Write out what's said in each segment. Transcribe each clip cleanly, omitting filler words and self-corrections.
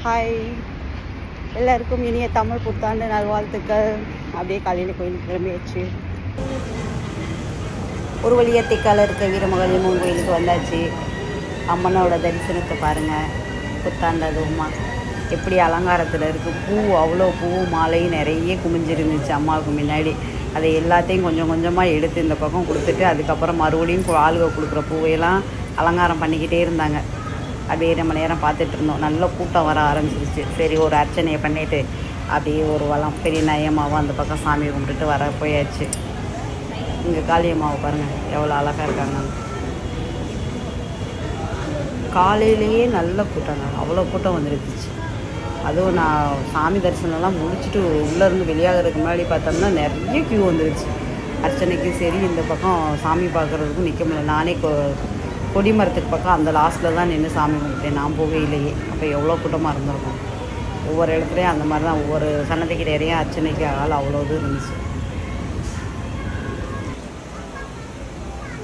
Hi, எல்லாருக்கும் இனிய தமிழ் புத்தாண்டு நல்வாழ்த்துக்கள். அப்படியே காலையில் கோயிலுக்கு கிளம்பியாச்சு. ஒரு வழியாக திக்கால இருக்க வீரமகளியம்மன் கோயிலுக்கு வந்தாச்சு. அம்மனோட தரிசனத்தை பாருங்கள். புத்தாண்டு அதுவுமா எப்படி அலங்காரத்தில் இருக்குது. பூ அவ்வளோ பூவும் மாலையும் நிறைய குமிஞ்சிருந்துச்சு அம்மாவுக்கு முன்னாடி. அதை எல்லாத்தையும் கொஞ்சம் கொஞ்சமாக எடுத்து இந்த பக்கம் கொடுத்துட்டு அதுக்கப்புறம் மறுபடியும் ஆளுக கொடுக்குற பூவையெல்லாம் அலங்காரம் பண்ணிக்கிட்டே இருந்தாங்க. அப்படியே நம்ம நேரம் பார்த்துட்டு இருந்தோம். நல்ல கூட்டம் வர ஆரம்பிச்சிருச்சு. சரி, ஒரு அர்ச்சனையை பண்ணிவிட்டு அப்படியே ஒரு வளம் பெரிய நயமாவும் அந்த பக்கம் சாமி கும்பிட்டுட்டு வர போயாச்சு. இங்கே காளியம்மாவை பாருங்கள் எவ்வளோ அழகாக இருக்காங்க. காலையிலேயே நல்ல கூட்டங்க, அவ்வளோ கூட்டம் வந்துருந்துச்சு. அதுவும் நான் சாமி தரிசனம்லாம் முடிச்சுட்டு உள்ளேருந்து வெளியாகிறதுக்கு முன்னாடி பார்த்தோம்னா நிறைய க்யூ வந்துருச்சு. அர்ச்சனைக்கும் சரி, இந்த பக்கம் சாமி பார்க்குறதுக்கும் நிற்க முடியல. நானே கொடிமரத்துக்கு பக்கம் அந்த லாஸ்ட்டில் தான் நின்று சாமி கும்பிட்டேன், நான் போகையிலேயே. அப்போ எவ்வளோ கூட்டமாக இருந்திருக்கும். ஒவ்வொரு இடத்துலையும் அந்த மாதிரி தான், ஒவ்வொரு சன்னதிக்கு நிறைய அர்ச்சனைக்கு ஆள் அவ்வளோ இது இருந்துச்சு.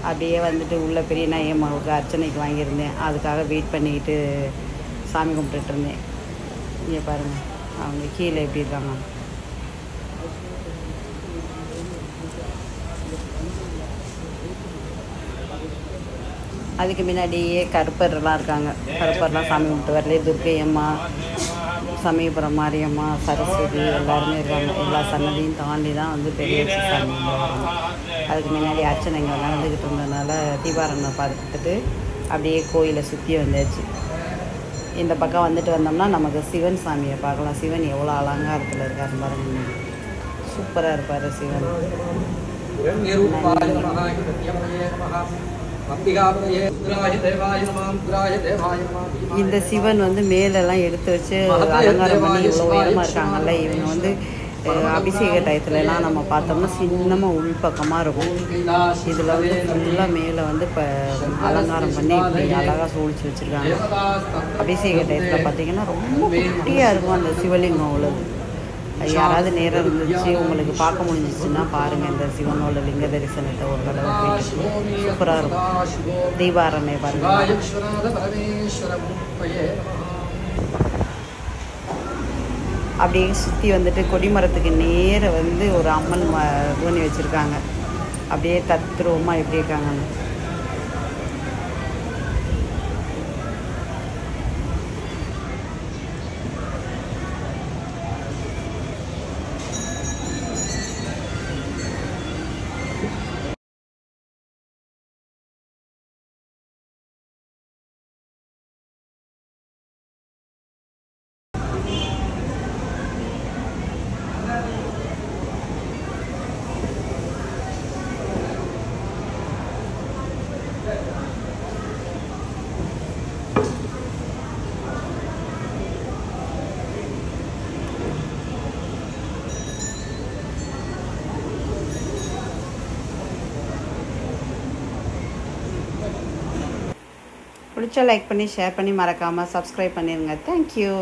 அப்படியே வந்துட்டு உள்ள பெரிய நாயம்மாவுக்கு அர்ச்சனைக்கு வாங்கியிருந்தேன். அதுக்காக வெயிட் பண்ணிக்கிட்டு சாமி கும்பிட்டுட்டு இருந்தேன். இங்கே பாருங்கள், அவங்க கீழே எப்படி இருக்காங்க. அதுக்கு முன்னாடியே கருப்பர்லாம் இருக்காங்க. கருப்பர்லாம் சாமி கும்பிட்டு வரலையே. துர்க்கை அம்மா, சமயபுரம் மாரியம்மா, சரஸ்வதி எல்லாருமே இருக்காங்க. எல்லா சன்னதியும் தாண்டி தான் வந்து பெரிய சாமி வராங்க. அதுக்கு முன்னாடி அர்ச்சனை இங்கே நடந்துக்கிட்டு இருந்ததுனால தீபாராதனை பார்த்துட்டு அப்படியே கோயிலை சுற்றி வந்தாச்சு. இந்த பக்கம் வந்துட்டு வந்தோம்னா நமக்கு சிவன் சாமியை பார்க்கலாம். சிவன் எவ்வளோ அலங்காரத்தில் இருக்காரு பாருங்க. சூப்பராக இருப்பார் சிவன். இந்த சிவன் வந்து மேலெல்லாம் எடுத்து வச்சு அலங்காரம் பண்ணி இவ்வளோ உயரமாக இருக்காங்கல்ல. இவங்க வந்து அபிஷேக டயத்துலலாம் நம்ம பார்த்தோம்னா சின்னமாக உள்பக்கமாக இருக்கும். இதில் வந்து ஃபுல்லாக மேலே வந்து இப்போ அலங்காரம் பண்ணி இப்படி அழகாக சோழிச்சு வச்சுருக்காங்க. அபிஷேக டயத்தில் பார்த்திங்கன்னா ரொம்ப குட்டியாக இருக்கும் அந்த சிவலிங்கம் உள்ளது. யாராவது நேரம் இருந்துச்சு உங்களுக்கு பார்க்க முடிஞ்சிச்சுன்னா பாருங்கள். இந்த சிவனோட லிங்க தரிசனத்தை ஒரு தடவை போயிட்டு சூப்பராக இருக்கும். தீபாராதனை பாருங்கள். அப்படியே சுற்றி வந்துட்டு கொடிமரத்துக்கு நேர வந்து ஒரு அம்மன் தூணி வச்சுருக்காங்க. அப்படியே தத்ரூபமாக எப்படி இருக்காங்கன்னு. பிடிச்சா லைக் பண்ணி ஷேர் பண்ணி மறக்காமல் சப்ஸ்கிரைப் பண்ணிடுங்க. தேங்க்யூ.